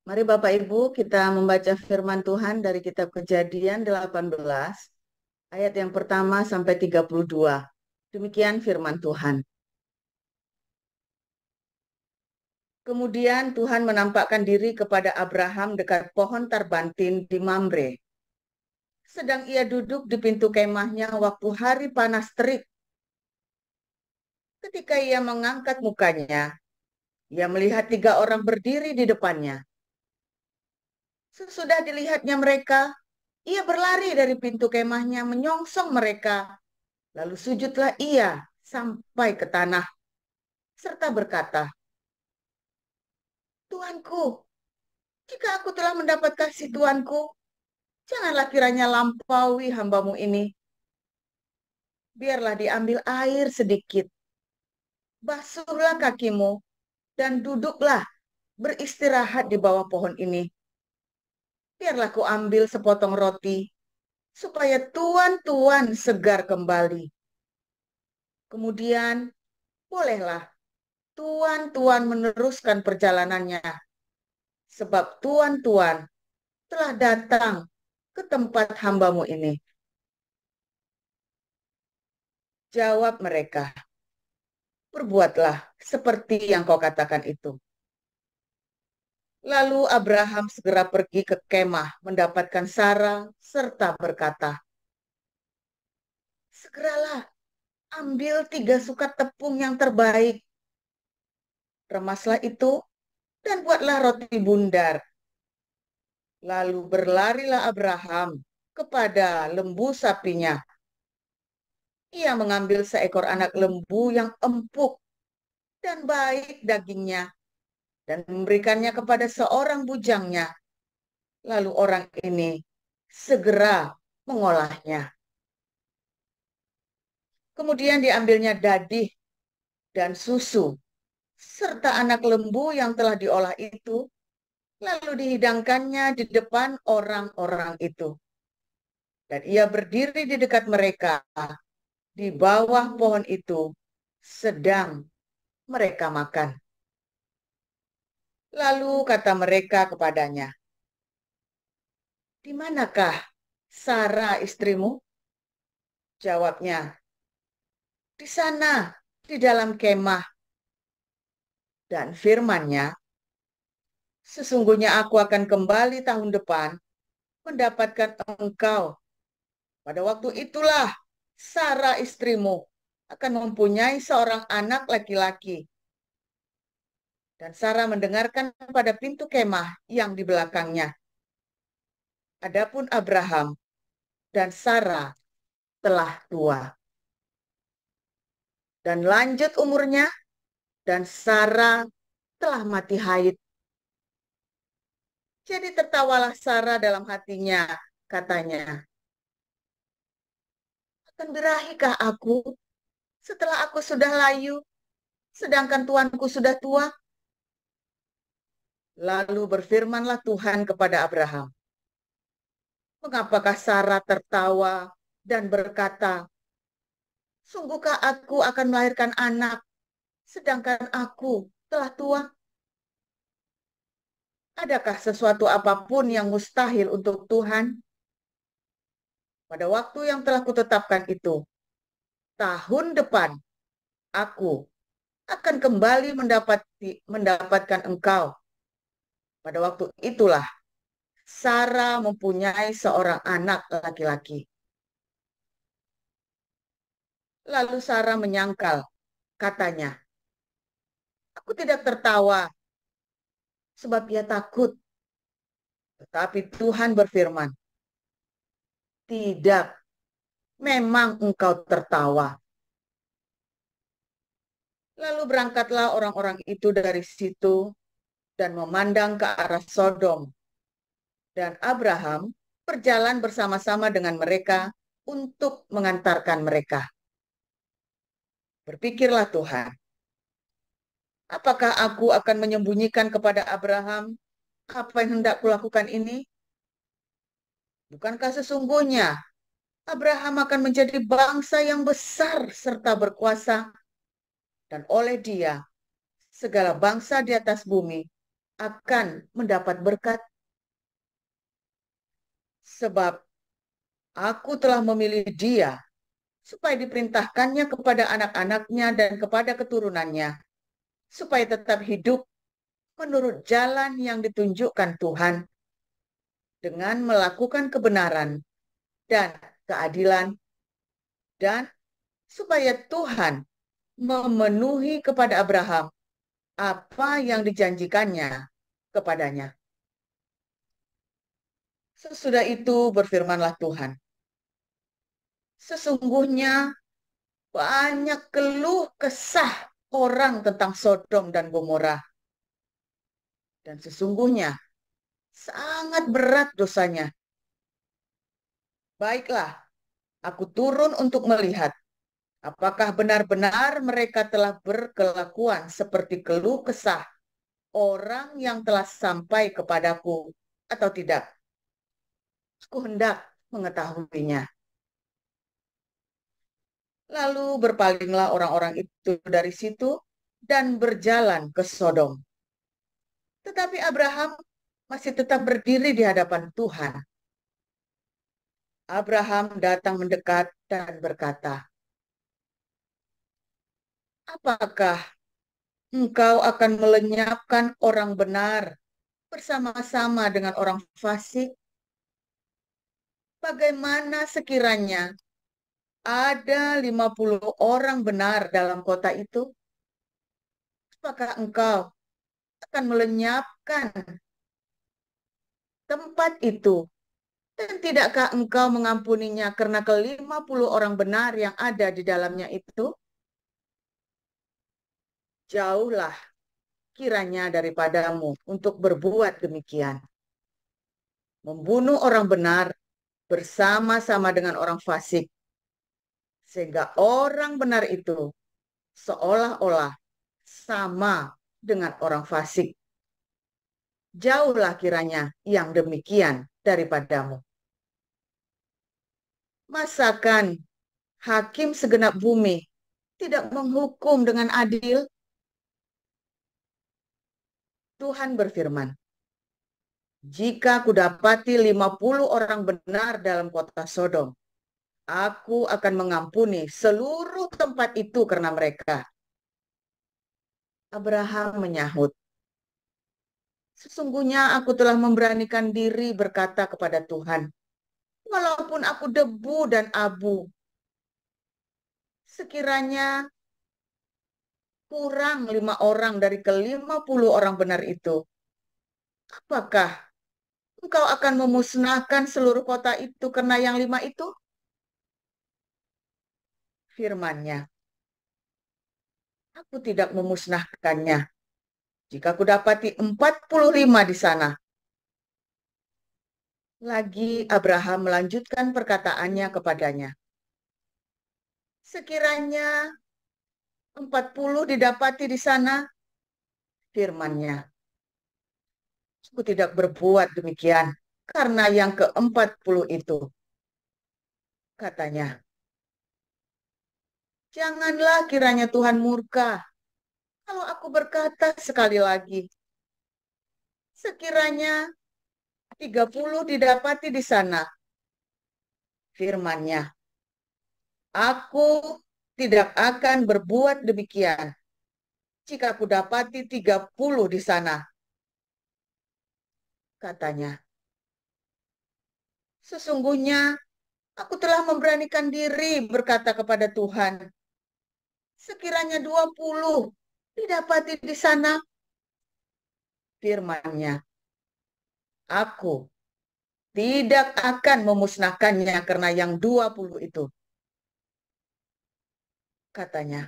Mari Bapak Ibu kita membaca firman Tuhan dari kitab Kejadian 18 ayat yang pertama sampai 32. Demikian firman Tuhan. Kemudian Tuhan menampakkan diri kepada Abraham dekat pohon tarbantin di Mamre. Sedang ia duduk di pintu kemahnya waktu hari panas terik. Ketika ia mengangkat mukanya, ia melihat 3 orang berdiri di depannya. Sesudah dilihatnya mereka, ia berlari dari pintu kemahnya menyongsong mereka. Lalu sujudlah ia sampai ke tanah, serta berkata, Tuanku, jika aku telah mendapat kasih Tuanku, janganlah kiranya lampaui hambamu ini. Biarlah diambil air sedikit, basuhlah kakimu, dan duduklah beristirahat di bawah pohon ini. Biarlah ku ambil sepotong roti, supaya tuan-tuan segar kembali. Kemudian, bolehlah tuan-tuan meneruskan perjalanannya, sebab tuan-tuan telah datang ke tempat hambamu ini. Jawab mereka, perbuatlah seperti yang kau katakan itu. Lalu Abraham segera pergi ke kemah mendapatkan Sara serta berkata, segeralah ambil 3 sukat tepung yang terbaik, remaslah itu dan buatlah roti bundar. Lalu berlarilah Abraham kepada lembu sapinya. Ia mengambil seekor anak lembu yang empuk dan baik dagingnya dan memberikannya kepada seorang bujangnya. Lalu orang ini segera mengolahnya. Kemudian diambilnya dadih dan susu serta anak lembu yang telah diolah itu, lalu dihidangkannya di depan orang-orang itu. Dan ia berdiri di dekat mereka di bawah pohon itu, sedang mereka makan. Lalu kata mereka kepadanya, di manakah Sara istrimu? Jawabnya, di sana, di dalam kemah. Dan firman-Nya, sesungguhnya aku akan kembali tahun depan mendapatkan engkau. Pada waktu itulah Sara istrimu akan mempunyai seorang anak laki-laki. Dan Sara mendengarkan pada pintu kemah yang di belakangnya. Adapun Abraham dan Sara telah tua. Dan lanjut umurnya, dan Sara telah mati haid. Jadi tertawalah Sara dalam hatinya, katanya, akan berahikah aku setelah aku sudah layu, sedangkan tuanku sudah tua? Lalu berfirmanlah Tuhan kepada Abraham, mengapakah Sara tertawa dan berkata, sungguhkah aku akan melahirkan anak, sedangkan aku telah tua? Adakah sesuatu apapun yang mustahil untuk Tuhan? Pada waktu yang telah kutetapkan itu, tahun depan, aku akan kembali mendapatkan engkau. Pada waktu itulah, Sara mempunyai seorang anak laki-laki. Lalu Sara menyangkal, katanya, aku tidak tertawa, sebab ia takut. Tetapi Tuhan berfirman, tidak, memang engkau tertawa. Lalu berangkatlah orang-orang itu dari situ dan memandang ke arah Sodom. Dan Abraham berjalan bersama-sama dengan mereka untuk mengantarkan mereka. Berpikirlah Tuhan, apakah aku akan menyembunyikan kepada Abraham apa yang hendak kulakukan ini? Bukankah sesungguhnya Abraham akan menjadi bangsa yang besar serta berkuasa, dan oleh dia segala bangsa di atas bumi akan mendapat berkat, sebab aku telah memilih dia supaya diperintahkannya kepada anak-anaknya dan kepada keturunannya, supaya tetap hidup menurut jalan yang ditunjukkan Tuhan dengan melakukan kebenaran dan keadilan, dan supaya Tuhan memenuhi kepada Abraham apa yang dijanjikannya kepadanya. Sesudah itu berfirmanlah Tuhan, sesungguhnya banyak keluh kesah orang tentang Sodom dan Gomora, dan sesungguhnya sangat berat dosanya. Baiklah, aku turun untuk melihat apakah benar-benar mereka telah berkelakuan seperti keluh kesah orang yang telah sampai kepadaku atau tidak. Aku hendak mengetahuinya. Lalu berpalinglah orang-orang itu dari situ dan berjalan ke Sodom. Tetapi Abraham masih tetap berdiri di hadapan Tuhan. Abraham datang mendekat dan berkata, apakah engkau akan melenyapkan orang benar bersama-sama dengan orang fasik? Bagaimana sekiranya ada 50 orang benar dalam kota itu? Apakah engkau akan melenyapkan tempat itu? Dan tidakkah engkau mengampuninya karena ke-50 orang benar yang ada di dalamnya itu? Jauhlah kiranya daripadamu untuk berbuat demikian. Membunuh orang benar bersama-sama dengan orang fasik. Sehingga orang benar itu seolah-olah sama dengan orang fasik. Jauhlah kiranya yang demikian daripadamu. Masakan hakim segenap bumi tidak menghukum dengan adil? Tuhan berfirman, jika kudapati 50 orang benar dalam kota Sodom, aku akan mengampuni seluruh tempat itu karena mereka. Abraham menyahut, sesungguhnya aku telah memberanikan diri berkata kepada Tuhan, walaupun aku debu dan abu, sekiranya kurang 5 orang dari ke-50 orang benar itu, apakah engkau akan memusnahkan seluruh kota itu karena yang 5 itu? Firman-Nya, aku tidak memusnahkannya. Jika kudapati 45 di sana. Lagi Abraham melanjutkan perkataannya kepadanya. Sekiranya 40 didapati di sana, firman-Nya, aku tidak berbuat demikian karena yang ke-40 itu. Katanya, janganlah kiranya Tuhan murka kalau aku berkata sekali lagi. Sekiranya 30 didapati di sana, firman-Nya, aku tidak akan berbuat demikian jika aku dapati 30 di sana. Katanya, sesungguhnya aku telah memberanikan diri berkata kepada Tuhan, sekiranya 20 didapati di sana, firman-Nya, aku tidak akan memusnahkannya karena yang 20 itu. Katanya,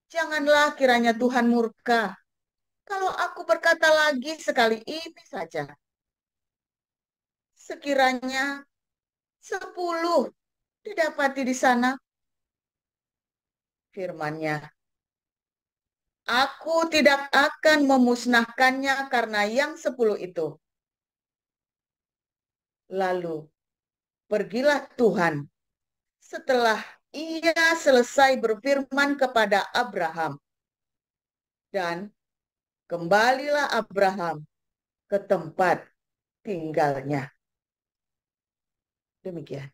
janganlah kiranya Tuhan murka kalau aku berkata lagi sekali ini saja. Sekiranya 10 didapati di sana, firman-Nya, aku tidak akan memusnahkannya karena yang 10 itu. Lalu pergilah Tuhan setelah ia selesai berfirman kepada Abraham. Dan kembalilah Abraham ke tempat tinggalnya. Demikian.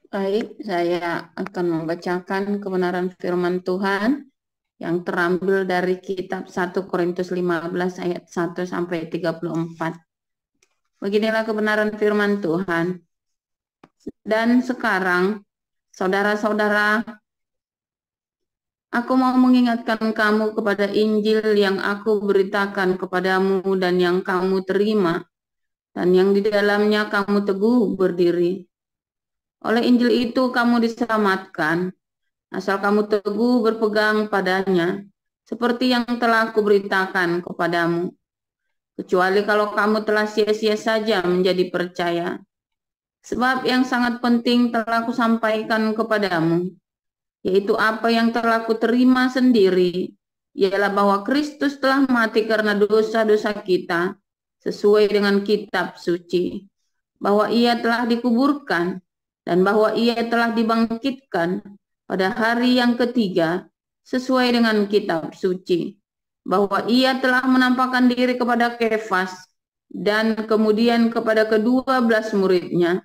Baik, saya akan membacakan kebenaran firman Tuhan yang terambil dari kitab 1 Korintus 15 ayat 1 sampai 34. Beginilah kebenaran firman Tuhan. Dan sekarang, saudara-saudara, aku mau mengingatkan kamu kepada Injil yang aku beritakan kepadamu dan yang kamu terima, dan yang di dalamnya kamu teguh berdiri. Oleh Injil itu kamu diselamatkan, asal kamu teguh berpegang padanya, seperti yang telah aku beritakan kepadamu. Kecuali kalau kamu telah sia-sia saja menjadi percaya. Sebab yang sangat penting telah aku sampaikan kepadamu, yaitu apa yang telah aku terima sendiri, ialah bahwa Kristus telah mati karena dosa-dosa kita, sesuai dengan kitab suci, bahwa ia telah dikuburkan, dan bahwa ia telah dibangkitkan pada hari yang ketiga, sesuai dengan kitab suci, bahwa ia telah menampakkan diri kepada Kefas, dan kemudian kepada ke-12 muridnya.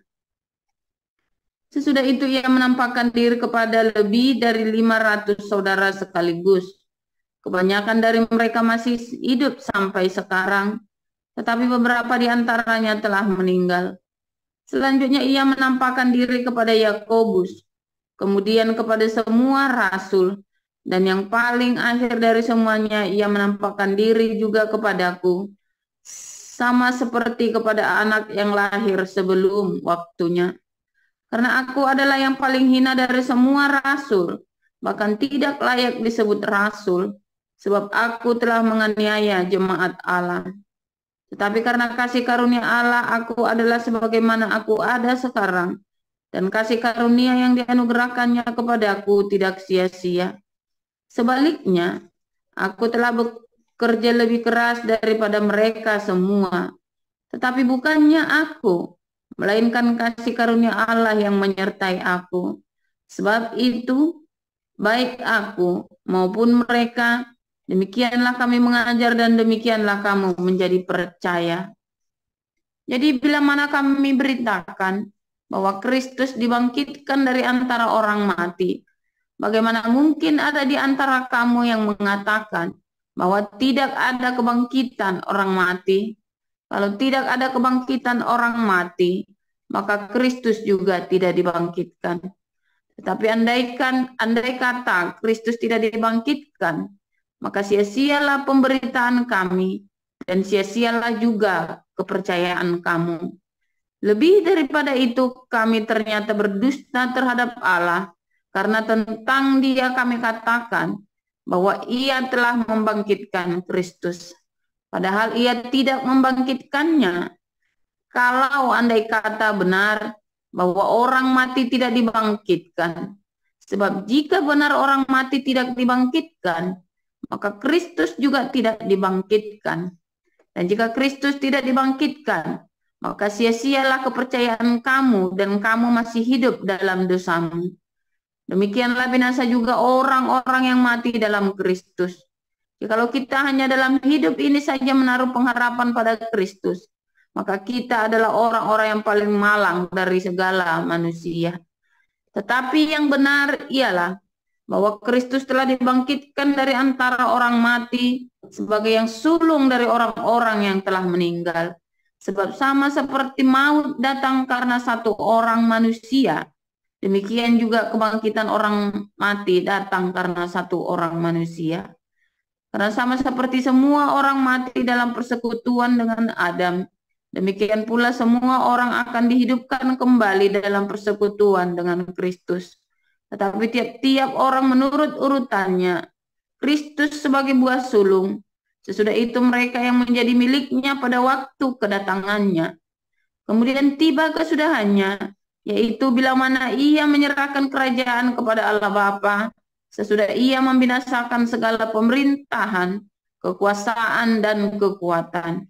Sesudah itu ia menampakkan diri kepada lebih dari 500 saudara sekaligus. Kebanyakan dari mereka masih hidup sampai sekarang, tetapi beberapa di antaranya telah meninggal. Selanjutnya ia menampakkan diri kepada Yakobus, kemudian kepada semua rasul, dan yang paling akhir dari semuanya ia menampakkan diri juga kepadaku, sama seperti kepada anak yang lahir sebelum waktunya. Karena aku adalah yang paling hina dari semua rasul, bahkan tidak layak disebut rasul, sebab aku telah menganiaya jemaat Allah. Tetapi karena kasih karunia Allah, aku adalah sebagaimana aku ada sekarang. Dan kasih karunia yang dianugerahkannya kepadaku tidak sia-sia. Sebaliknya, aku telah bekerja lebih keras daripada mereka semua. Tetapi bukannya aku, melainkan kasih karunia Allah yang menyertai aku. Sebab itu, baik aku maupun mereka, demikianlah kami mengajar dan demikianlah kamu menjadi percaya. Jadi bila mana kami beritakan bahwa Kristus dibangkitkan dari antara orang mati, bagaimana mungkin ada di antara kamu yang mengatakan bahwa tidak ada kebangkitan orang mati? Kalau tidak ada kebangkitan orang mati, maka Kristus juga tidak dibangkitkan. Tetapi andai kata Kristus tidak dibangkitkan, maka sia-sialah pemberitaan kami dan sia-sialah juga kepercayaan kamu. Lebih daripada itu, kami ternyata berdusta terhadap Allah, karena tentang Dia kami katakan bahwa Ia telah membangkitkan Kristus. Padahal Ia tidak membangkitkannya. Kalau andai kata benar bahwa orang mati tidak dibangkitkan. Sebab jika benar orang mati tidak dibangkitkan, maka Kristus juga tidak dibangkitkan. Dan jika Kristus tidak dibangkitkan, maka sia-sialah kepercayaan kamu dan kamu masih hidup dalam dosamu. Demikianlah binasa juga orang-orang yang mati dalam Kristus. Jikalau kita hanya dalam hidup ini saja menaruh pengharapan pada Kristus, maka kita adalah orang-orang yang paling malang dari segala manusia. Tetapi yang benar ialah bahwa Kristus telah dibangkitkan dari antara orang mati sebagai yang sulung dari orang-orang yang telah meninggal. Sebab sama seperti maut datang karena satu orang manusia, demikian juga kebangkitan orang mati datang karena satu orang manusia. Karena sama seperti semua orang mati dalam persekutuan dengan Adam, demikian pula semua orang akan dihidupkan kembali dalam persekutuan dengan Kristus. Tetapi tiap-tiap orang menurut urutannya. Kristus sebagai buah sulung, sesudah itu mereka yang menjadi miliknya pada waktu kedatangannya. Kemudian tiba kesudahannya, yaitu bila mana ia menyerahkan kerajaan kepada Allah Bapa, sesudah ia membinasakan segala pemerintahan, kekuasaan, dan kekuatan.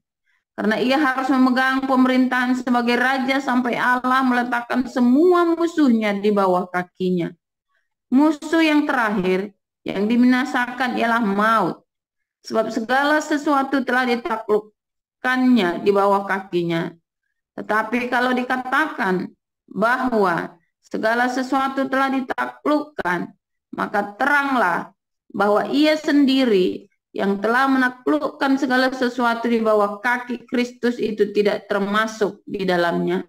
karena ia harus memegang pemerintahan sebagai raja sampai Allah meletakkan semua musuhnya di bawah kakinya. Musuh yang terakhir yang dibinasakan ialah maut, sebab segala sesuatu telah ditaklukkannya di bawah kakinya. Tetapi kalau dikatakan bahwa segala sesuatu telah ditaklukkan, maka teranglah bahwa ia sendiri yang telah menaklukkan segala sesuatu di bawah kaki Kristus itu tidak termasuk di dalamnya.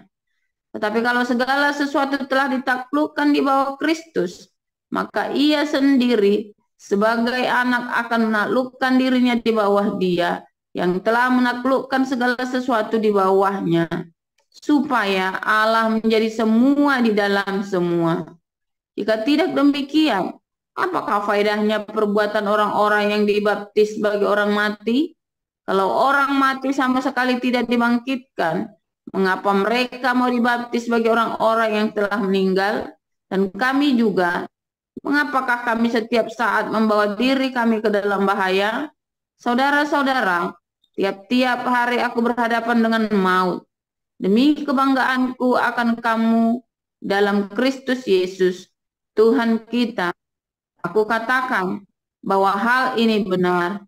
Tetapi kalau segala sesuatu telah ditaklukkan di bawah Kristus, maka ia sendiri sebagai anak akan menaklukkan dirinya di bawah Dia yang telah menaklukkan segala sesuatu di bawahnya, supaya Allah menjadi semua di dalam semua. Jika tidak demikian, apakah faedahnya perbuatan orang-orang yang dibaptis sebagai orang mati? Kalau orang mati sama sekali tidak dibangkitkan, mengapa mereka mau dibaptis sebagai orang-orang yang telah meninggal? Dan kami juga, mengapakah kami setiap saat membawa diri kami ke dalam bahaya? Saudara-saudara, tiap-tiap hari aku berhadapan dengan maut. Demi kebanggaanku akan kamu dalam Kristus Yesus, Tuhan kita. Aku katakan bahwa hal ini benar.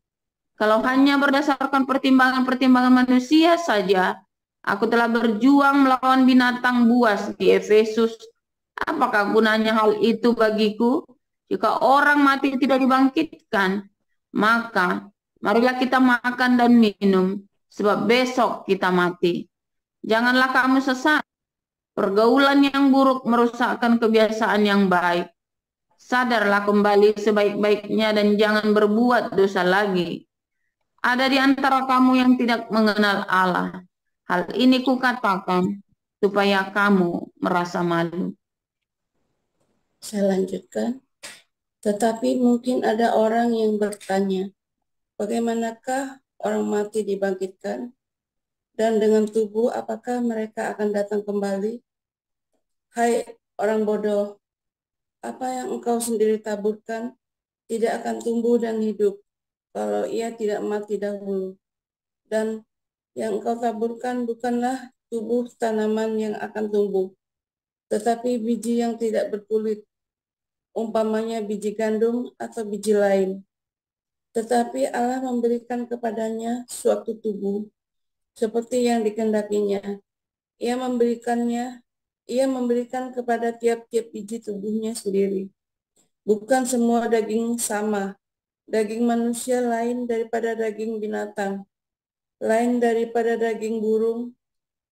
Kalau hanya berdasarkan pertimbangan-pertimbangan manusia saja, aku telah berjuang melawan binatang buas di Efesus. Apakah gunanya hal itu bagiku? Jika orang mati tidak dibangkitkan, maka marilah kita makan dan minum, sebab besok kita mati. Janganlah kamu sesat. Pergaulan yang buruk merusakkan kebiasaan yang baik. Sadarlah kembali sebaik-baiknya dan jangan berbuat dosa lagi. Ada di antara kamu yang tidak mengenal Allah. Hal ini kukatakan supaya kamu merasa malu. Saya lanjutkan. Tetapi mungkin ada orang yang bertanya, bagaimanakah orang mati dibangkitkan? Dan dengan tubuh apakah mereka akan datang kembali? Hai orang bodoh, apa yang engkau sendiri taburkan tidak akan tumbuh dan hidup kalau ia tidak mati dahulu. Dan yang engkau taburkan bukanlah tubuh tanaman yang akan tumbuh, tetapi biji yang tidak berkulit, umpamanya biji gandum atau biji lain. Tetapi Allah memberikan kepadanya suatu tubuh seperti yang dikehendakinya. Ia memberikan kepada tiap-tiap biji tubuhnya sendiri. Bukan semua daging sama. Daging manusia lain daripada daging binatang, lain daripada daging burung,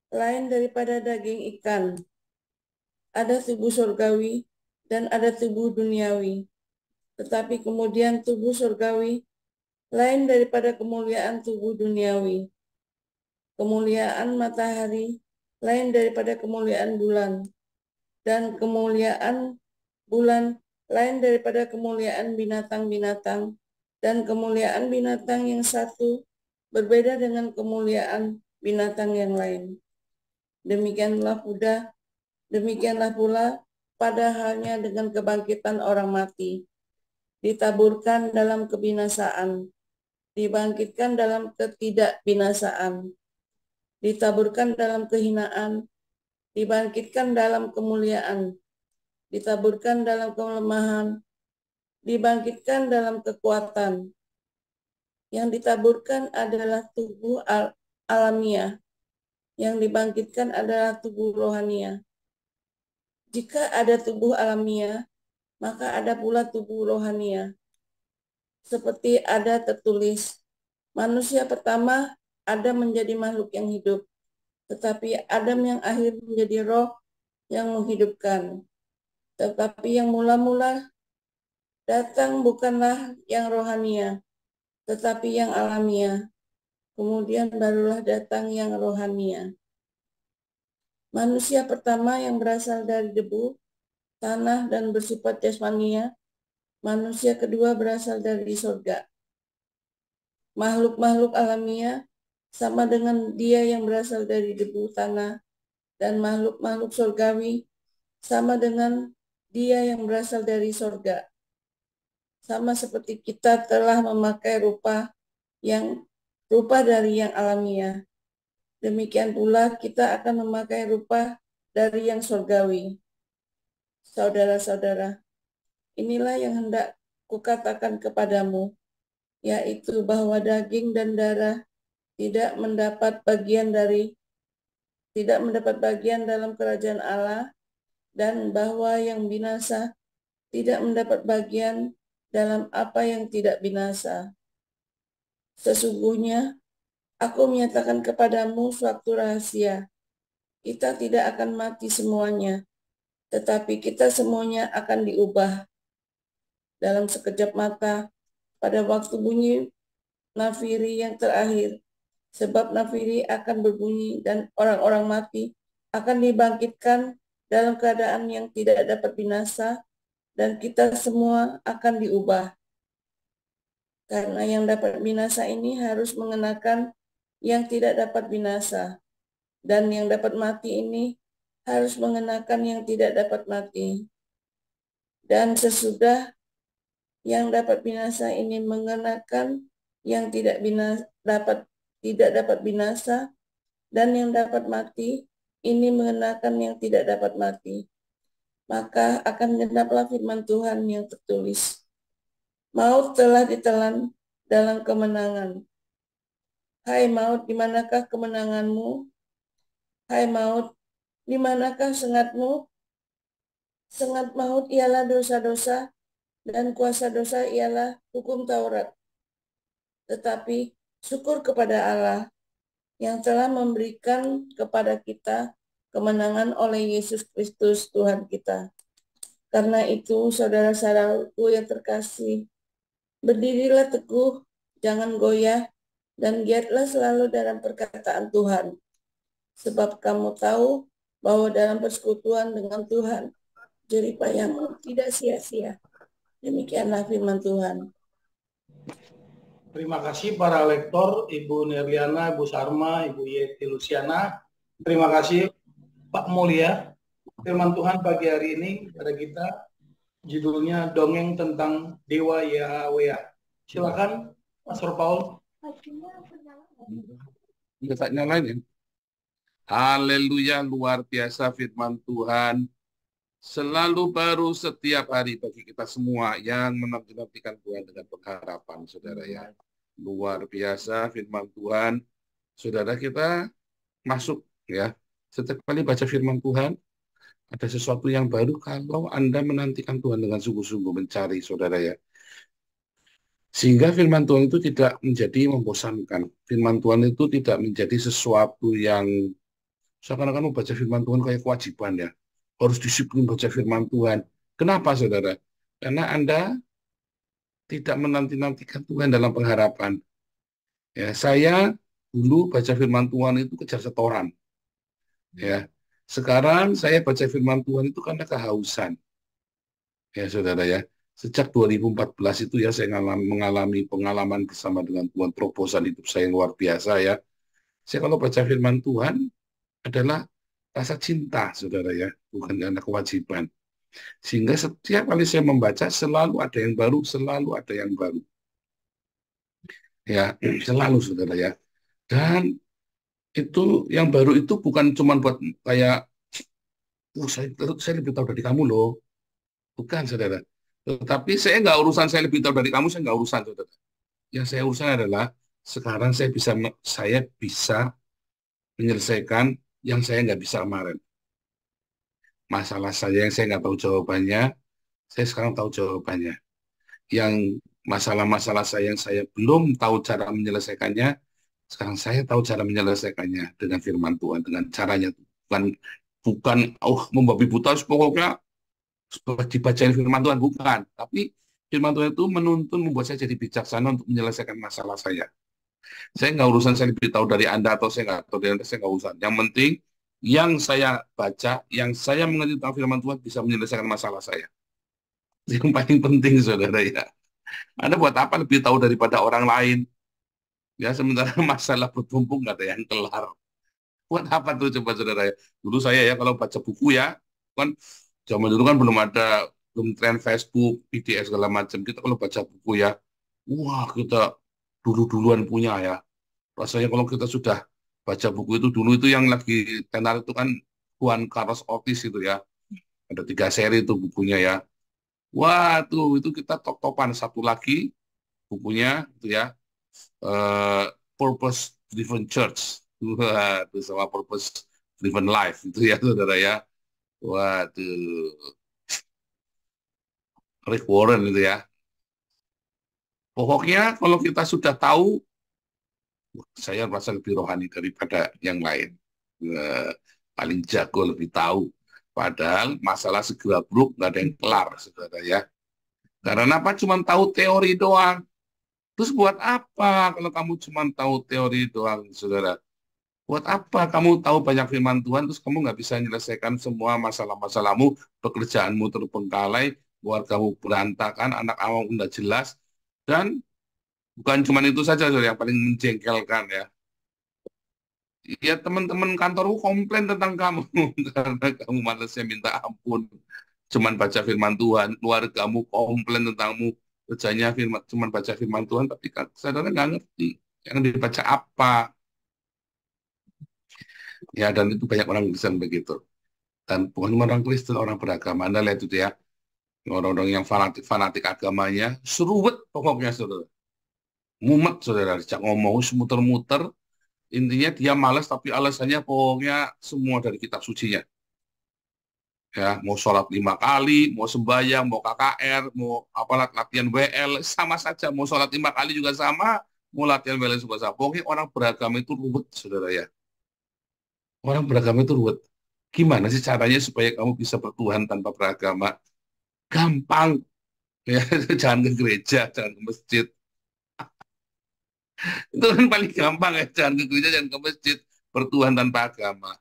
lain daripada daging ikan. Ada tubuh surgawi dan ada tubuh duniawi. Tetapi kemudian tubuh surgawi lain daripada kemuliaan tubuh duniawi. Kemuliaan matahari lain daripada kemuliaan bulan, dan kemuliaan bulan lain daripada kemuliaan binatang-binatang, dan kemuliaan binatang yang satu berbeda dengan kemuliaan binatang yang lain. Demikianlah pula pada halnya dengan kebangkitan orang mati. Ditaburkan dalam kebinasaan, dibangkitkan dalam ketidakbinasaan. Ditaburkan dalam kehinaan, dibangkitkan dalam kemuliaan. Ditaburkan dalam kelemahan, dibangkitkan dalam kekuatan. Yang ditaburkan adalah tubuh alamiah, yang dibangkitkan adalah tubuh rohania. Jika ada tubuh alamiah, maka ada pula tubuh rohania. Seperti ada tertulis, manusia pertama Adam menjadi makhluk yang hidup, tetapi Adam yang akhir menjadi roh yang menghidupkan. Tetapi yang mula-mula datang bukanlah yang rohania, tetapi yang alamiah. Kemudian barulah datang yang rohania. Manusia pertama yang berasal dari debu, tanah dan bersifat jasmania. Manusia kedua berasal dari surga. Makhluk-makhluk alamiah sama dengan dia yang berasal dari debu tanah, dan makhluk-makhluk surgawi sama dengan dia yang berasal dari surga. Sama seperti kita telah memakai rupa dari yang alamiah, demikian pula kita akan memakai rupa dari yang surgawi. Saudara-saudara, inilah yang hendak kukatakan kepadamu, yaitu bahwa daging dan darah tidak mendapat bagian dalam kerajaan Allah, dan bahwa yang binasa tidak mendapat bagian dalam apa yang tidak binasa. Sesungguhnya aku menyatakan kepadamu suatu rahasia. Kita tidak akan mati semuanya, tetapi kita semuanya akan diubah dalam sekejap mata pada waktu bunyi nafiri yang terakhir. Sebab nafiri akan berbunyi dan orang-orang mati akan dibangkitkan dalam keadaan yang tidak dapat binasa, dan kita semua akan diubah. Karena yang dapat binasa ini harus mengenakan yang tidak dapat binasa, dan yang dapat mati ini harus mengenakan yang tidak dapat mati. Dan sesudah yang dapat binasa ini mengenakan yang tidak dapat binasa, dan yang dapat mati ini mengenakan yang tidak dapat mati, maka akan genaplah firman Tuhan yang tertulis, maut telah ditelan dalam kemenangan. Hai maut, di manakah kemenanganmu? Hai maut, di manakah sengatmu? Sengat maut ialah dosa-dosa, dan kuasa dosa ialah hukum Taurat. Tetapi syukur kepada Allah yang telah memberikan kepada kita kemenangan oleh Yesus Kristus Tuhan kita. Karena itu, saudara-saudaraku yang terkasih, berdirilah teguh, jangan goyah, dan giatlah selalu dalam perkataan Tuhan. Sebab kamu tahu bahwa dalam persekutuan dengan Tuhan, jerih payahmu tidak sia-sia. Demikianlah firman Tuhan. Terima kasih para lektor, Ibu Nerliana, Ibu Sarma, Ibu Yeti Luciana. Terima kasih Pak Mulia. Firman Tuhan pagi hari ini pada kita judulnya Dongeng tentang Dewa Yahweh. Silakan Pastor Paul. Tak nyalain ya. Haleluya, luar biasa firman Tuhan. Selalu baru setiap hari bagi kita semua yang menanti-nantikan Tuhan dengan pengharapan, saudara ya. Luar biasa firman Tuhan. Saudara, kita masuk ya. Setiap kali baca firman Tuhan, ada sesuatu yang baru kalau Anda menantikan Tuhan dengan sungguh-sungguh mencari, saudara ya. Sehingga firman Tuhan itu tidak menjadi membosankan. Firman Tuhan itu tidak menjadi sesuatu yang seakan-akan membaca firman Tuhan kayak kewajiban ya. Harus disiplin baca firman Tuhan. Kenapa, saudara? Karena Anda tidak menanti-nantikan Tuhan dalam pengharapan. Ya, saya dulu baca firman Tuhan itu kejar setoran. Ya, sekarang saya baca firman Tuhan itu karena kehausan. Ya, saudara ya. Sejak 2014 itu ya saya mengalami pengalaman bersama dengan Tuhan, terobosan hidup saya yang luar biasa ya. Saya kalau baca firman Tuhan adalah rasa cinta, saudara ya, bukan karena kewajiban. Sehingga setiap kali saya membaca selalu ada yang baru, selalu ada yang baru. Ya, selalu, saudara ya. Dan itu yang baru itu bukan cuma buat kayak, saya lebih tahu dari kamu loh. Bukan, saudara. Tetapi saya nggak urusan saya lebih tahu dari kamu, saya nggak urusan, saudara. Yang saya urusan adalah sekarang saya bisa menyelesaikan yang saya nggak bisa kemarin. Masalah saya yang saya nggak tahu jawabannya, saya sekarang tahu jawabannya. Yang masalah-masalah saya yang saya belum tahu cara menyelesaikannya, sekarang saya tahu cara menyelesaikannya dengan firman Tuhan, dengan caranya. Bukan membabi buta, pokoknya dibacain firman Tuhan, bukan. Tapi firman Tuhan itu menuntun, membuat saya jadi bijaksana untuk menyelesaikan masalah saya. Saya nggak urusan saya lebih tahu dari Anda atau saya nggak tahu dari Anda, saya nggak urusan. Yang penting yang saya baca, yang saya mengerti tentang firman Tuhan bisa menyelesaikan masalah saya. Yang paling penting, saudara ya. Anda buat apa lebih tahu daripada orang lain? Ya, sementara masalah bertumpuk nggak ada yang kelar. Buat apa tuh coba, saudara ya? Dulu saya ya kalau baca buku ya, kan zaman dulu kan belum tren Facebook, PDF segala macam. Kita kalau baca buku ya, wah kita duluan punya ya. Rasanya kalau kita sudah baca buku itu dulu itu yang lagi tenar itu kan Juan Carlos Otis itu ya. Ada 3 seri itu bukunya ya. Wah, tuh itu kita top-topan. Satu lagi bukunya itu ya, Purpose Driven Church. Wah, itu sama Purpose Driven Life itu ya, saudara ya. Waduh, Rick Warren itu ya. Pokoknya kalau kita sudah tahu, saya merasa lebih rohani daripada yang lain. Eh, Paling jago, lebih tahu. Padahal masalah segera buruk nggak ada yang kelar, saudara ya. Karena apa? Cuma tahu teori doang. Terus buat apa kalau kamu cuma tahu teori doang, saudara? Buat apa kamu tahu banyak firman Tuhan, terus kamu nggak bisa menyelesaikan semua masalah-masalahmu, pekerjaanmu terbengkalai, keluargamu berantakan, anak kamu udah jelas, dan bukan cuma itu saja, saudara, yang paling menjengkelkan ya. Ya teman-teman kantormu komplain tentang kamu karena kamu malasnya minta ampun. Cuman baca firman Tuhan, keluargamu komplain tentangmu, kerjanya cuman baca firman Tuhan, tapi saudara nggak ngerti yang dibaca apa. Ya, dan itu banyak orang Kristen begitu. Dan bukan cuma orang Kristen, orang beragama. Anda lihat itu ya, orang-orang yang fanatik agamanya, seruwet pokoknya, saudara. Mumet, saudara. Sejak ngomong, muter-muter, intinya dia malas, tapi alasannya pokoknya semua dari kitab sucinya. Ya, mau sholat 5 kali, mau sembahyang, mau KKR, mau apalah latihan WL, sama saja. Mau sholat 5 kali juga sama, mau latihan WL juga sama. Pokoknya orang beragama itu ruwet, saudara ya. Orang beragama itu ruwet. Gimana sih caranya supaya kamu bisa bertuhan tanpa beragama? Gampang. Ya, jangan ke gereja, jangan ke masjid. Itu kan paling gampang ya, jangan ke gereja, jangan ke masjid. Bertuhan tanpa agama.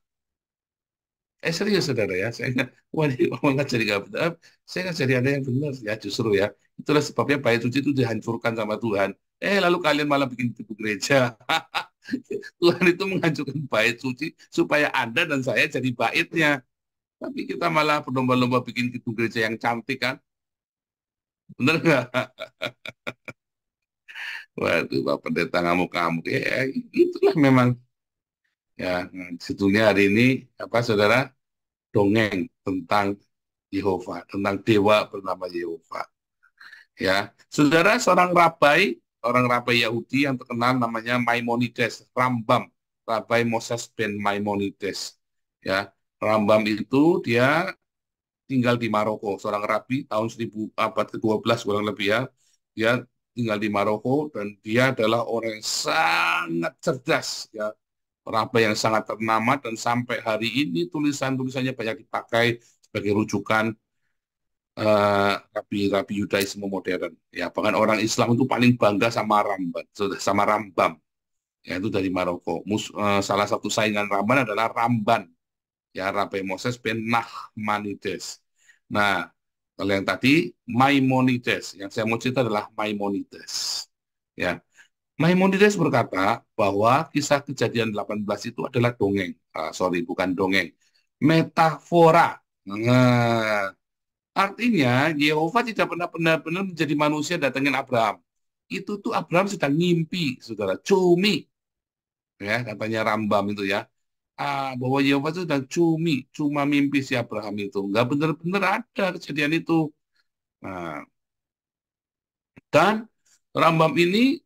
Serius saudara ya, saya nggak, wah ini malah jadi nggak benar. Saya nggak jadi ada yang benar ya, justru ya. Itulah sebabnya bait suci itu dihancurkan sama Tuhan. Lalu kalian malah bikin tipu gereja. Tuhan itu menghancurkan bait suci supaya Anda dan saya jadi baitnya. Tapi kita malah berlomba-lomba bikin gedung gereja yang cantik kan. Bener nggak? Waduh, Pak Pendeta ngamuk-ngamuk. Ya, itulah memang. Ya, judulnya hari ini, apa saudara? Dongeng tentang Yehova, tentang dewa bernama Yehova. Ya, saudara, orang rabai Yahudi yang terkenal namanya Maimonides, Rambam, Rabai Moses ben Maimonides. Ya, Rambam itu dia tinggal di Maroko, seorang rabi tahun 1000 abad ke-12 kurang lebih ya. Dia tinggal di Maroko dan dia adalah orang yang sangat cerdas ya. Rabi yang sangat ternama dan sampai hari ini tulisan-tulisannya banyak dipakai sebagai rujukan rabi-rabi Yudaisme modern. Ya, bahkan orang Islam itu paling bangga sama Rambam. Ya, itu dari Maroko. Salah satu saingan Ramban adalah Ramban. Ya, Rabi Moses ben Nachmanides. Nah, kalau yang tadi Maimonides, yang saya mau cerita adalah Maimonides. Ya, Maimonides berkata bahwa kisah Kejadian 18 itu adalah dongeng. Sorry, bukan dongeng. Metafora. Nah, artinya Yehova tidak pernah benar-benar menjadi manusia datangin Abraham. Itu tuh Abraham sedang ngimpi, saudara. Cumi. Ya, katanya Rambam itu ya. Bahwa Yehova itu sudah cuma mimpi si Abraham itu. Nggak benar-benar ada kejadian itu. Nah, dan Rambam ini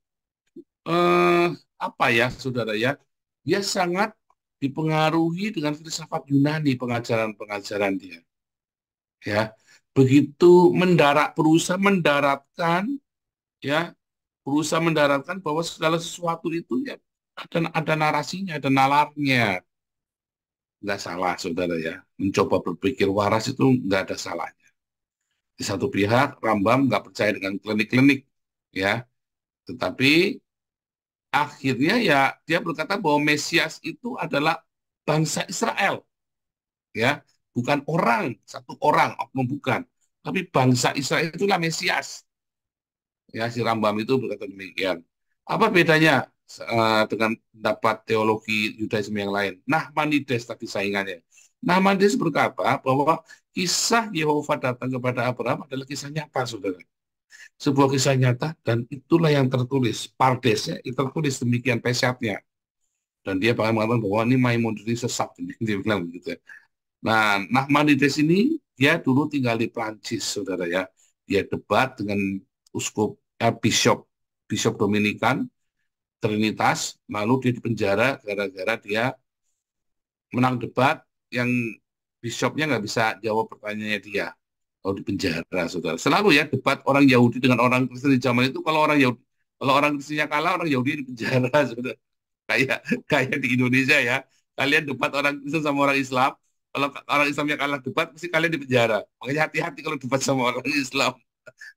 apa ya, saudara ya? Dia sangat dipengaruhi dengan filsafat Yunani pengajaran-pengajaran dia. Ya, begitu berusaha mendaratkan bahwa segala sesuatu itu ya ada narasinya, ada nalarnya. Nggak salah, saudara ya. Mencoba berpikir waras itu nggak ada salahnya. Di satu pihak, Rambam nggak percaya dengan klinik-klinik, ya. Tetapi akhirnya ya dia berkata bahwa Mesias itu adalah bangsa Israel, ya. Bukan satu orang, oknum bukan. Tapi bangsa Israel itulah Mesias. Ya, si Rambam itu berkata demikian. Apa bedanya dengan pendapat teologi Yudaisme yang lain? Nachmanides tadi saingannya. Nachmanides berkata bahwa kisah Yehova datang kepada Abraham adalah kisah nyata, saudara. Sebuah kisah nyata dan itulah yang tertulis. Pardesnya itu tertulis demikian, pesyatnya. Dan dia bahkan mengatakan bahwa ini Maimonides ini sesat. Dia bilang begitu ya. Nah, Nachmanides ini dia dulu tinggal di Prancis, saudara ya. Dia debat dengan bishop Dominikan Trinitas, lalu dia dipenjara gara-gara dia menang debat yang bishopnya nggak bisa jawab pertanyaannya dia. Lalu dipenjara, saudara. Selalu ya debat orang Yahudi dengan orang Kristen di zaman itu, kalau orang Kristennya kalah, orang Yahudi dipenjara, saudara. Kayak kayak di Indonesia ya. Kalian debat orang Kristen sama orang Islam, kalau orang Islamnya kalah debat, pasti kalian dipenjara. Makanya hati-hati kalau debat sama orang Islam,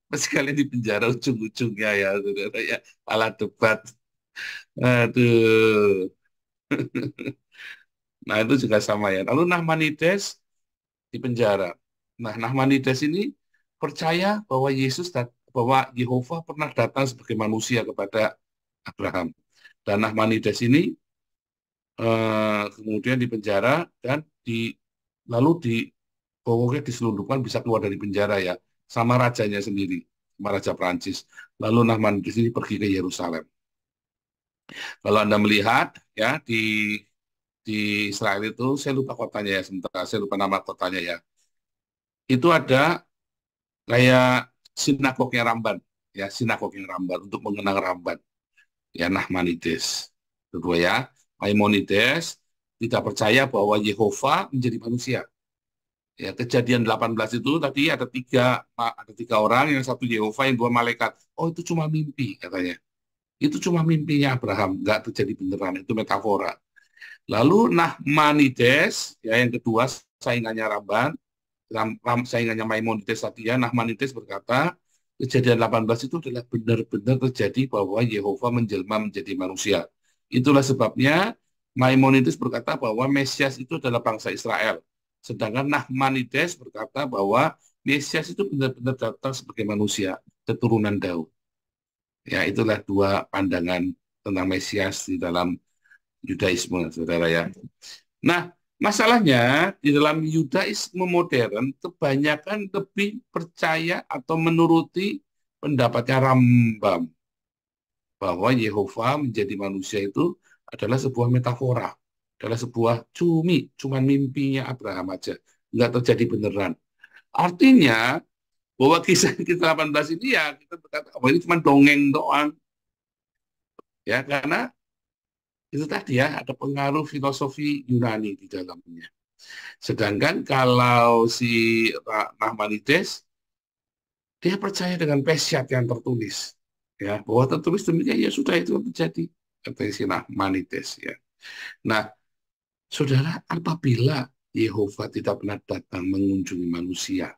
pasti kalian dipenjara ujung-ujungnya ya, saudara ya. Kalah debat. Aduh. Nah, itu juga sama ya. Lalu Nachmanides dipenjara. Nah, Nachmanides ini percaya bahwa bahwa Yehova pernah datang sebagai manusia kepada Abraham. Dan Nachmanides ini kemudian dipenjara dan lalu pokoknya diselundupkan, bisa keluar dari penjara ya, sama rajanya sendiri, sama Raja Prancis. Lalu Nachmanides ini pergi ke Yerusalem. Kalau Anda melihat ya di Israel itu, saya lupa kotanya ya, sebentar, saya lupa nama kotanya ya. Itu ada kayak sinagognya Ramban, ya, sinagognya Ramban untuk mengenang Ramban. Ya, Nachmanides. Kedua ya, Maimonides tidak percaya bahwa Yehova menjadi manusia. Ya, Kejadian 18 itu tadi ada tiga orang, yang satu Yehova, yang dua malaikat. Oh, itu cuma mimpi katanya. Itu cuma mimpinya Abraham, nggak terjadi beneran, itu metafora. Lalu Nachmanides, ya yang kedua saingannya Ramban, saingannya Maimonides tadi ya, Nachmanides berkata, Kejadian 18 itu adalah benar-benar terjadi bahwa Yehova menjelma menjadi manusia. Itulah sebabnya Maimonides berkata bahwa Mesias itu adalah bangsa Israel. Sedangkan Nachmanides berkata bahwa Mesias itu benar-benar datang sebagai manusia, keturunan Daud. Ya, itulah dua pandangan tentang Mesias di dalam Yudaisme, saudara ya. Nah, masalahnya di dalam Yudaisme modern kebanyakan lebih percaya atau menuruti pendapatnya Rambam bahwa Yehova menjadi manusia itu adalah sebuah metafora, adalah sebuah cuman mimpinya Abraham aja, nggak terjadi beneran. Artinya bahwa kisah 18 ini ya kita berkata, oh, ini cuma dongeng doang, ya, karena itu tadi ya, ada pengaruh filosofi Yunani di dalamnya. Sedangkan kalau si Nachmanides, dia percaya dengan Peshiat yang tertulis. Ya, bahwa tertulis demikian, ya sudah itu terjadi. Kata si Nachmanides ya. Nah, saudara, apabila Yehova tidak pernah datang mengunjungi manusia,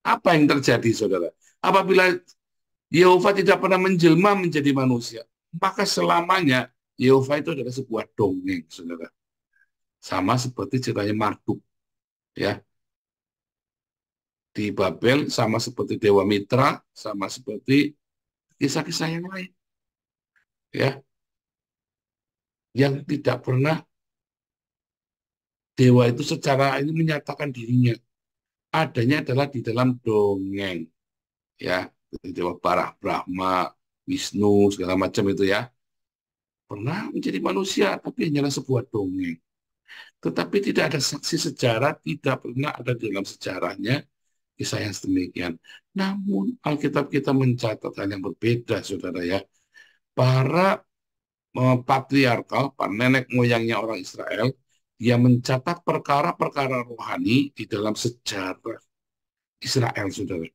apa yang terjadi, saudara? Apabila Yehova tidak pernah menjelma menjadi manusia, maka selamanya Yehova itu adalah sebuah dongeng, saudara. Sama seperti ceritanya Marduk, ya. Di Babel, sama seperti Dewa Mitra, sama seperti kisah-kisah yang lain, ya. Yang tidak pernah dewa itu secara ini menyatakan dirinya. Adanya adalah di dalam dongeng, ya. Dewa Barah, Brahma, Wisnu, segala macam itu ya. Pernah menjadi manusia, tapi hanyalah sebuah dongeng. Tetapi tidak ada saksi sejarah, tidak pernah ada di dalam sejarahnya kisah yang sedemikian. Namun Alkitab kita mencatat hal yang berbeda, saudara ya. Para patriarkal, para nenek moyangnya orang Israel, dia mencatat perkara-perkara rohani di dalam sejarah Israel, saudara.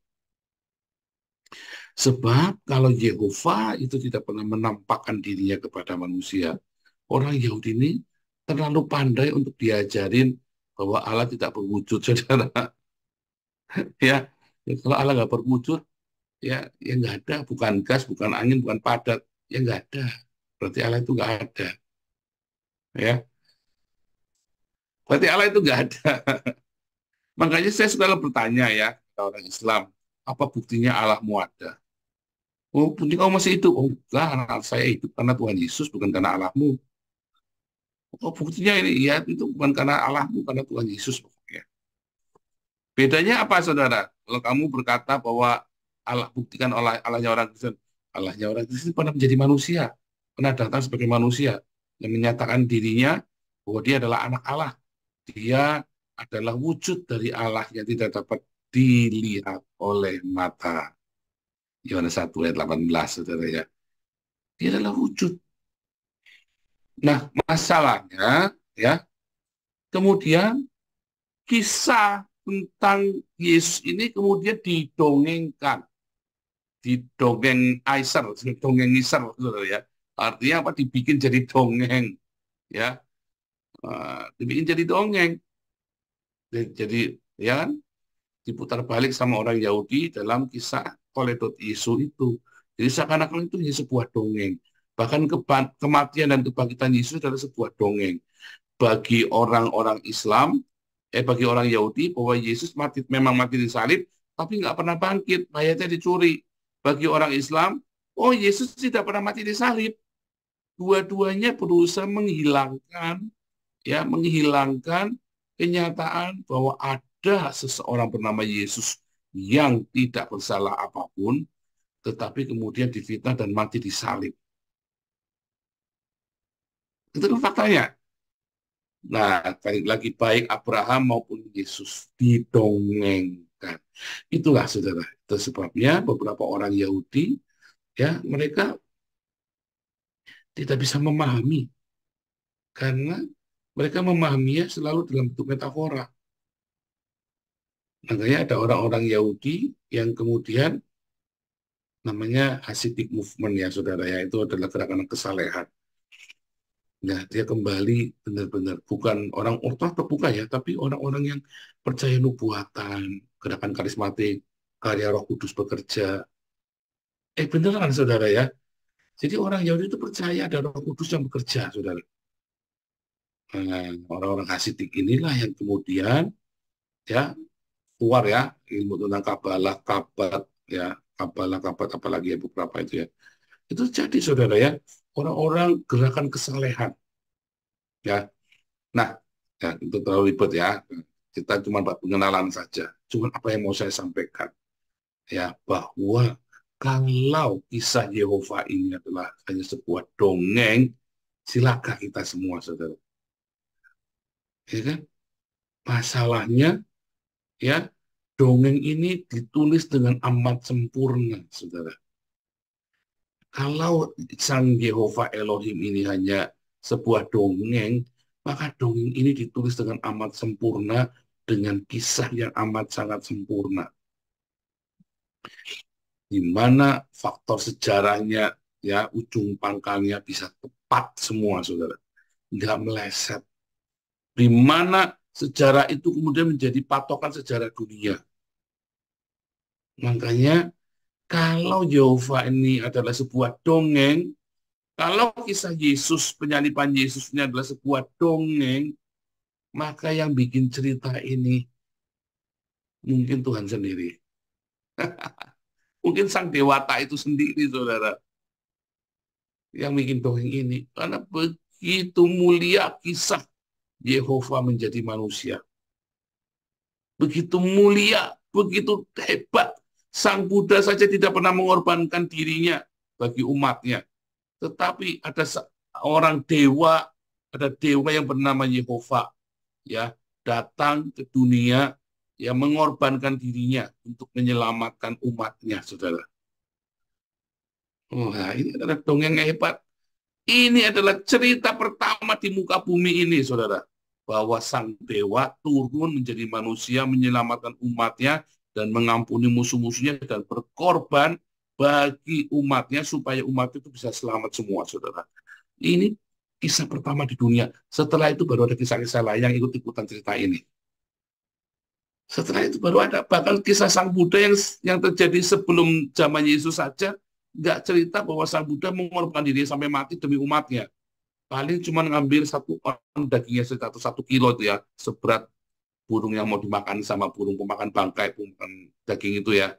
Sebab kalau Yehova itu tidak pernah menampakkan dirinya kepada manusia, orang Yahudi ini terlalu pandai untuk diajarin bahwa Allah tidak berwujud, saudara. Ya, kalau Allah nggak berwujud, ya nggak ada, bukan gas, bukan angin, bukan padat, ya nggak ada. Berarti Allah itu nggak ada. Ya, berarti Allah itu nggak ada. Makanya saya selalu bertanya ya, ke orang Islam, apa buktinya Allahmu ada? Oh, bukti kamu masih hidup? Oh, enggak, anak saya hidup karena Tuhan Yesus, bukan karena Allahmu. Oh, buktinya ini, ya itu bukan karena Allahmu, karena Tuhan Yesus. Pokoknya. Bedanya apa, saudara? Kalau kamu berkata bahwa Allah buktikan Allahnya orang Kristen pernah menjadi manusia, pernah datang sebagai manusia. yang menyatakan dirinya bahwa dia adalah anak Allah. Dia adalah wujud dari Allah yang tidak dapat dilihat oleh mata. Yohanes 1 ayat 18, saudara ya. Dia adalah wujud. Nah, masalahnya ya, kemudian kisah tentang Yesus ini kemudian didongengkan. Didongeng Aiser, dongeng Iser, saudara ya. Artinya apa? Dibikin jadi dongeng, ya. Dibikin jadi dongeng. Jadi, ya kan? Diputar balik sama orang Yahudi dalam kisah Toledot Yesus itu. Jadi seakan-akan itu hanya sebuah dongeng. Bahkan kematian dan kebangkitan Yesus adalah sebuah dongeng. Bagi orang-orang Islam, bagi orang Yahudi, bahwa Yesus memang mati di salib, tapi nggak pernah bangkit, mayatnya dicuri. Bagi orang Islam, oh Yesus tidak pernah mati di salib. Dua-duanya berusaha menghilangkan kenyataan bahwa ada seseorang bernama Yesus yang tidak bersalah apapun, tetapi kemudian difitnah dan mati di salib. Itu kan faktanya. Nah, balik lagi, baik Abraham maupun Yesus didongengkan. Itulah saudara, itu sebabnya beberapa orang Yahudi, ya, mereka tidak bisa memahami, karena mereka memahaminya selalu dalam bentuk metafora. Makanya ada orang-orang Yahudi yang kemudian namanya Hasidic movement, ya saudara ya, itu adalah gerakan kesalehan. Nah, dia kembali benar-benar bukan orang ortodoks, bukan ya, tapi orang-orang yang percaya nubuatan, gerakan karismatik, karya Roh Kudus bekerja. Beneran saudara ya. Jadi orang Yahudi itu percaya ada Roh Kudus yang bekerja, saudara. Nah, orang-orang Hasidik inilah yang kemudian ya keluar ya ilmu tentang kabalah, kabat ya, kabalah, kabat apalagi ya beberapa itu ya. Itu jadi saudara ya, orang-orang gerakan kesalehan. Ya. Nah, ya, itu terlalu ribet ya. Kita cuma pengenalan saja. Cuma apa yang mau saya sampaikan ya, bahwa kalau kisah Yehova ini adalah hanya sebuah dongeng, silakan kita semua saudara. Ya kan? Masalahnya ya, dongeng ini ditulis dengan amat sempurna, saudara. Kalau Sang Yehova Elohim ini hanya sebuah dongeng, maka dongeng ini ditulis dengan amat sempurna, dengan kisah yang amat sangat sempurna. Di mana faktor sejarahnya, ya, ujung pangkalnya bisa tepat semua, saudara. Nggak meleset. Di mana sejarah itu kemudian menjadi patokan sejarah dunia. Makanya kalau Yehova ini adalah sebuah dongeng, kalau kisah Yesus, penyaliban Yesus ini adalah sebuah dongeng, maka yang bikin cerita ini mungkin Tuhan sendiri. Mungkin Sang Dewata itu sendiri, saudara, yang bikin dongeng ini. Karena begitu mulia kisah Yehova menjadi manusia. Begitu mulia, begitu hebat. Sang Buddha saja tidak pernah mengorbankan dirinya bagi umatnya. Tetapi ada seorang dewa, ada dewa yang bernama Yehova, ya, datang ke dunia, ya, mengorbankan dirinya untuk menyelamatkan umatnya, saudara. Nah, ini adalah dongeng yang hebat. Ini adalah cerita pertama di muka bumi ini, saudara. Bahwa sang dewa turun menjadi manusia, menyelamatkan umatnya, dan mengampuni musuh-musuhnya, dan berkorban bagi umatnya, supaya umat itu bisa selamat semua, saudara. Ini kisah pertama di dunia. Setelah itu baru ada kisah-kisah lain yang ikut-ikutan cerita ini. Setelah itu baru ada, bahkan kisah Sang Buddha yang terjadi sebelum zaman Yesus saja, nggak cerita bahwa Sang Buddha mengorbankan diri sampai mati demi umatnya. Paling cuma ngambil satu orang dagingnya satu kilo itu ya, seberat burung yang mau dimakan sama burung pemakan bangkai, pemakan daging itu ya.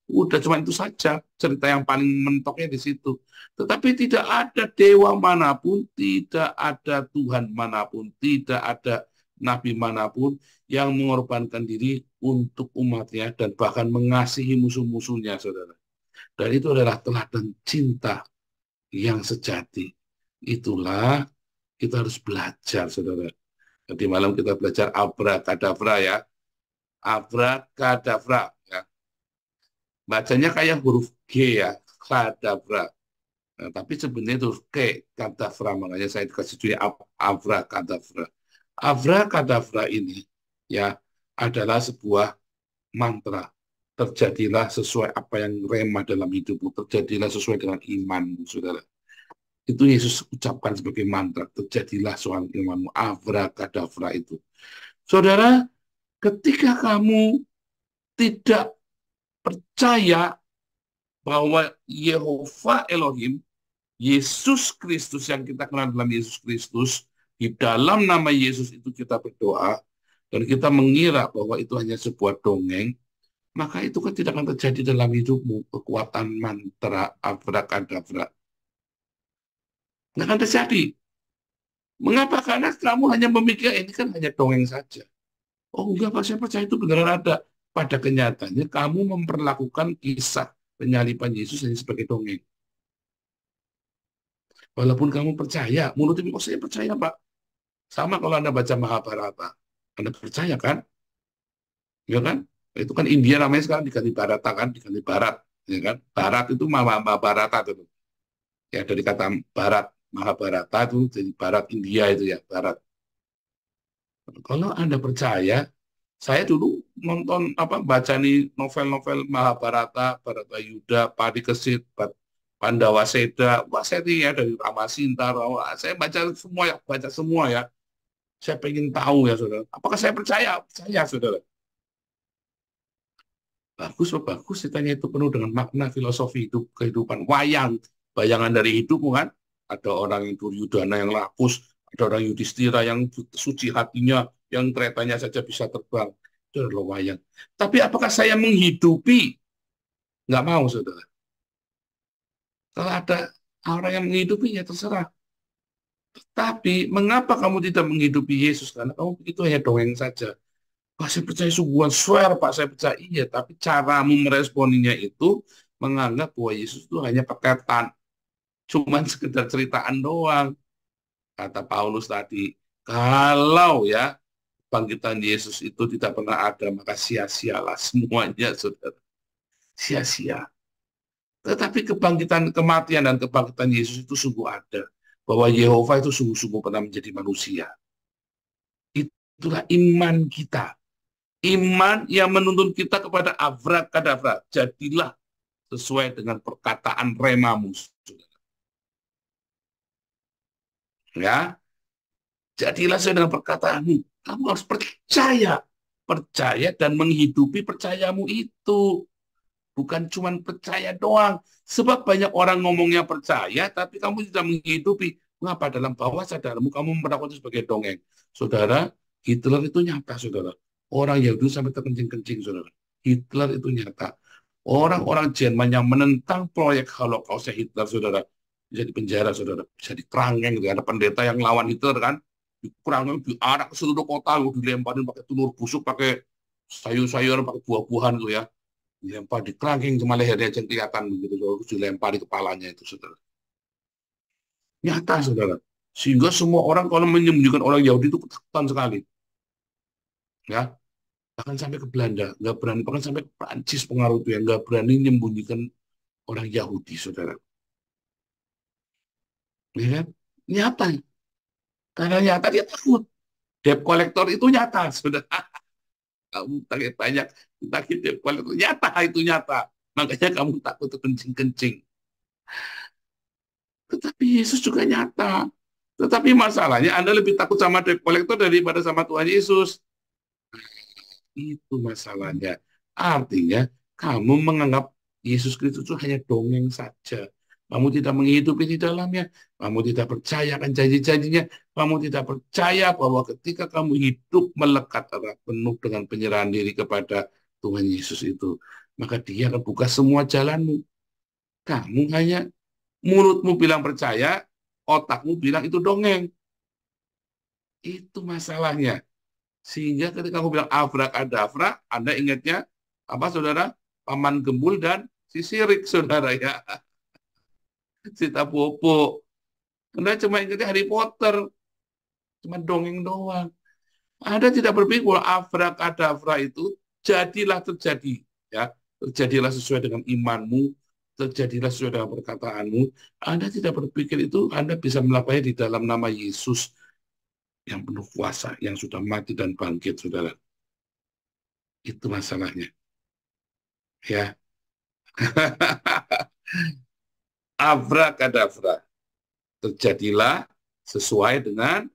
Udah cuma itu saja cerita yang paling mentoknya di situ. Tetapi tidak ada dewa manapun, tidak ada Tuhan manapun, tidak ada nabi manapun yang mengorbankan diri untuk umatnya dan bahkan mengasihi musuh-musuhnya, saudara. Dan itu adalah teladan cinta yang sejati. Itulah Kita harus belajar, saudara. Nanti malam kita belajar abrakadabra ya. Abrakadabra. Ya. Bacanya kayak huruf G ya. Kadabra. Nah, tapi sebenarnya itu K, kadavra. Makanya saya dikasih judulnya abrakadabra. Abrakadabra ini ya adalah sebuah mantra. Terjadilah sesuai apa yang rema dalam hidupmu. Terjadilah sesuai dengan imanmu, saudara. Itu Yesus ucapkan sebagai mantra. Terjadilah soal imanmu. Abrakadabra itu. Saudara, ketika kamu tidak percaya bahwa Yehova Elohim, Yesus Kristus yang kita kenal dalam Yesus Kristus, di dalam nama Yesus itu kita berdoa, dan kita mengira bahwa itu hanya sebuah dongeng, maka itu kan tidak akan terjadi dalam hidupmu, kekuatan mantra abrakadabra. Nggak akan terjadi. Mengapa? Karena kamu hanya memikir ini kan hanya dongeng saja. Oh enggak Pak, saya percaya itu beneran ada. Pada kenyataannya kamu memperlakukan kisah penyaliban Yesus hanya sebagai dongeng. Walaupun kamu percaya, mulut itu, oh saya percaya Pak. Sama kalau Anda baca Mahabharata. Anda percaya kan? Ya kan? Itu kan India namanya sekarang diganti Bharata kan, diganti Barat. Ya kan? Barat itu Mahabharata itu. Ya dari kata Barat, Mahabharata itu jadi Barat India itu ya, Barat. Kalau Anda percaya, saya dulu nonton baca nih novel-novel Mahabharata, Bharatayuda, Padikesit, Pandawaseda, wah saya ya dari Ramasinta, saya baca semua ya. Saya pengen tahu ya saudara. Apakah saya percaya? Percaya saudara. Bagus, ceritanya itu penuh dengan makna filosofi hidup, kehidupan, wayang, bayangan dari hidupmu kan. Ada orang yang Duryudana yang rakus, ada orang Yudhistira yang suci hatinya, yang keretanya saja bisa terbang. Itu adalah wayang. Tapi apakah saya menghidupi? Nggak mau, saudara. Kalau ada orang yang menghidupi, ya terserah. Tapi mengapa kamu tidak menghidupi Yesus? Karena kamu itu hanya dongeng saja. Pak, saya percaya sungguhan, swear Pak, saya percaya iya. Tapi caramu meresponinya itu menganggap bahwa Yesus itu hanya paketan. Cuman sekedar ceritaan doang. Kata Paulus tadi, kalau ya bangkitan Yesus itu tidak pernah ada, maka sia-sialah semuanya, saudara. Sia-sia. Tetapi kematian dan kebangkitan Yesus itu sungguh ada. Bahwa Yehova itu sungguh-sungguh pernah menjadi manusia. Itulah iman kita. Iman yang menuntun kita kepada abrakadabra. Jadilah sesuai dengan perkataan remamu, saudara. Ya, jadilah sesuai dengan perkataanmu. Kamu harus percaya dan menghidupi percayamu itu. Bukan cuma percaya doang. Sebab banyak orang ngomongnya percaya, tapi kamu tidak menghidupi. Mengapa dalam bawah sadarmu kamu memperlakukan itu sebagai dongeng? Saudara, Hitler itu nyata, saudara. Orang Yahudi sampai terkencing-kencing, saudara. Hitler itu nyata. Orang-orang Jerman yang menentang proyek Holocaust Hitler, saudara, bisa dipenjara, saudara. Bisa dikerangkeng. Ada pendeta yang lawan Hitler, kan? Dikerangkeng, diarak ke seluruh kota, dilemparin pakai telur busuk, pakai sayur-sayuran, pakai buah-buahan, tuh ya. Dilempar di kerangkeng cuma lehernya aja kelihatan begitu, terus dilempar di kepalanya itu, saudara. Nyata, saudara. Sehingga semua orang kalau menyembunyikan orang Yahudi itu ketakutan sekali. Ya, bahkan sampai ke Belanda nggak berani, bahkan sampai ke Prancis pengaruh itu yang nggak berani menyembunyikan orang Yahudi, saudara. Ya kan? Nyata. Karena nyata dia takut. Debt collector itu nyata, saudara. Kamu banyak sakit debt collector, nyata itu nyata. Makanya kamu takut kencing-kencing. Tetapi Yesus juga nyata. Tetapi masalahnya Anda lebih takut sama debt collector daripada sama Tuhan Yesus. Itu masalahnya. Artinya kamu menganggap Yesus Kristus itu hanya dongeng saja. Kamu tidak menghidupi di dalamnya. Kamu tidak percaya akan janji-janjinya. Kamu tidak percaya bahwa ketika kamu hidup melekat erat penuh dengan penyerahan diri kepada Tuhan Yesus itu, maka dia akan buka semua jalanmu. Kamu hanya mulutmu bilang percaya, otakmu bilang itu dongeng. Itu masalahnya. Sehingga ketika kamu bilang abrakadabra, Anda ingatnya apa, saudara? Paman Gembul dan si Sirik, saudara, ya. Si Tapopo. Anda cuma ingatnya Harry Potter. Cuma dongeng doang. Anda tidak berpikir bahwa abrakadabra itu jadilah terjadi. Ya, terjadilah sesuai dengan imanmu, terjadilah sesuai dengan perkataanmu. Anda tidak berpikir itu Anda bisa melakukannya di dalam nama Yesus yang penuh kuasa, yang sudah mati dan bangkit, saudara. Itu masalahnya. Ya. Abrakadabra. Terjadilah sesuai dengan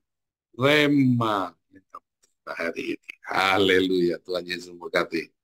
rema hari ini. Haleluya, Tuhan Yesus memberkati.